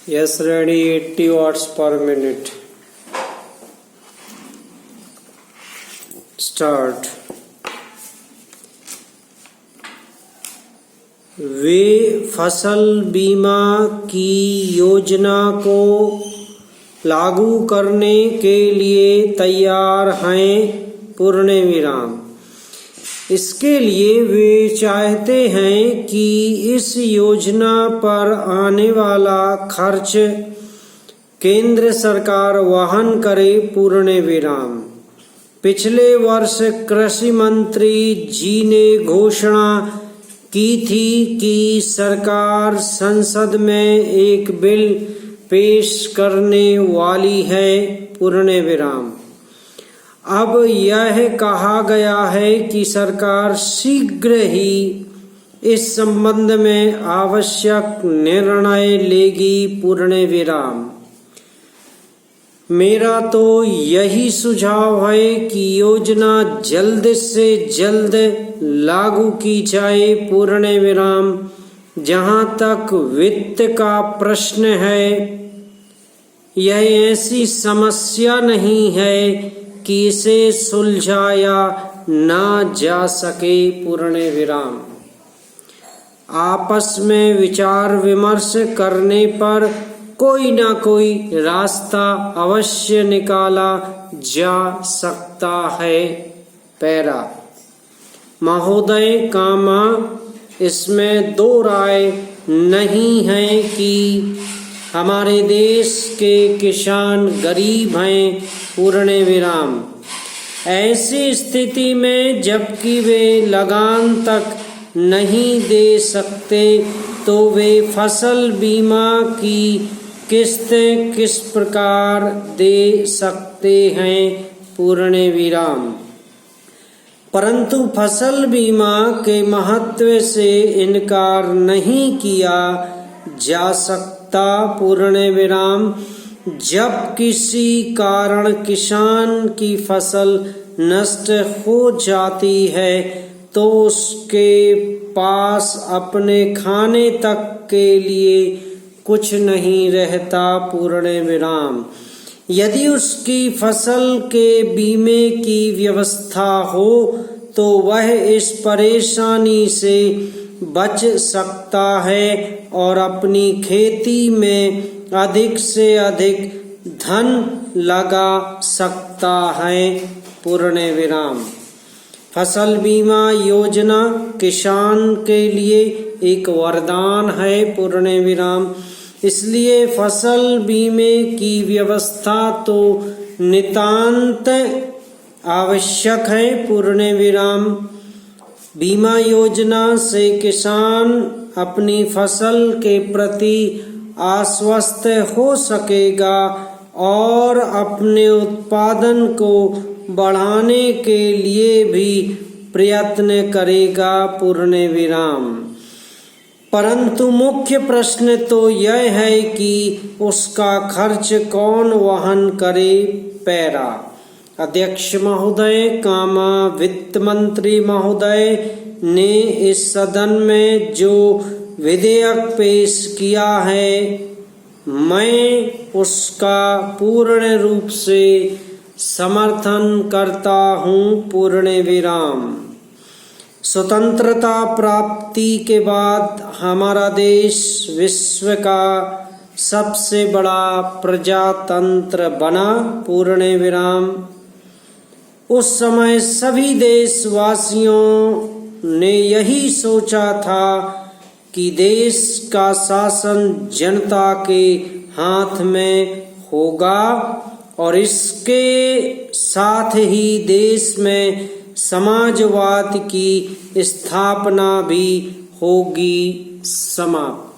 Yes, ready. 80 watts per minute. Start. वे फसल बीमा की योजना को लागू करने के लिए तैयार हैं पूर्ण विराम। इसके लिए वे चाहते हैं कि इस योजना पर आने वाला खर्च केंद्र सरकार वहन करे पूर्ण विराम। पिछले वर्ष कृषि मंत्री जी ने घोषणा की थी कि सरकार संसद में एक बिल पेश करने वाली है पूर्ण विराम। अब यह कहा गया है कि सरकार शीघ्र ही इस संबंध में आवश्यक निर्णय लेगी पूर्ण विराम। मेरा तो यही सुझाव है कि योजना जल्द से जल्द लागू की जाए पूर्ण विराम। जहाँ तक वित्त का प्रश्न है, यह ऐसी समस्या नहीं है कि इसे सुलझाया ना जा सके पूर्ण विराम। आपस में विचार विमर्श करने पर कोई ना कोई रास्ता अवश्य निकाला जा सकता है। पैरा महोदय कामा, इसमें दो राय नहीं है कि हमारे देश के किसान गरीब हैं पूर्ण विराम। ऐसी स्थिति में जबकि वे लगान तक नहीं दे सकते, तो वे फसल बीमा की किस्त किस प्रकार दे सकते हैं पूर्ण विराम। परंतु फसल बीमा के महत्व से इनकार नहीं किया जा सकता पूर्ण विराम। जब किसी कारण किसान की फसल नष्ट हो जाती है तो उसके पास अपने खाने तक के लिए कुछ नहीं रहता पूर्ण विराम। यदि उसकी फसल के बीमे की व्यवस्था हो तो वह इस परेशानी से बच सकता है और अपनी खेती में अधिक से अधिक धन लगा सकता है पूर्ण विराम। फसल बीमा योजना किसान के लिए एक वरदान है पूर्ण विराम। इसलिए फसल बीमे की व्यवस्था तो नितांत आवश्यक है पूर्ण विराम। बीमा योजना से किसान अपनी फसल के प्रति आश्वस्त हो सकेगा और अपने उत्पादन को बढ़ाने के लिए भी प्रयत्न करेगा पूर्ण विराम। परंतु मुख्य प्रश्न तो यह है कि उसका खर्च कौन वहन करे। पैरा अध्यक्ष महोदय कामा, वित्त मंत्री महोदय ने इस सदन में जो विधेयक पेश किया है, मैं उसका पूर्ण रूप से समर्थन करता हूँ पूर्ण विराम। स्वतंत्रता प्राप्ति के बाद हमारा देश विश्व का सबसे बड़ा प्रजातंत्र बना पूर्ण विराम। उस समय सभी देशवासियों ने यही सोचा था कि देश का शासन जनता के हाथ में होगा और इसके साथ ही देश में समाजवाद की स्थापना भी होगी। समाप्त।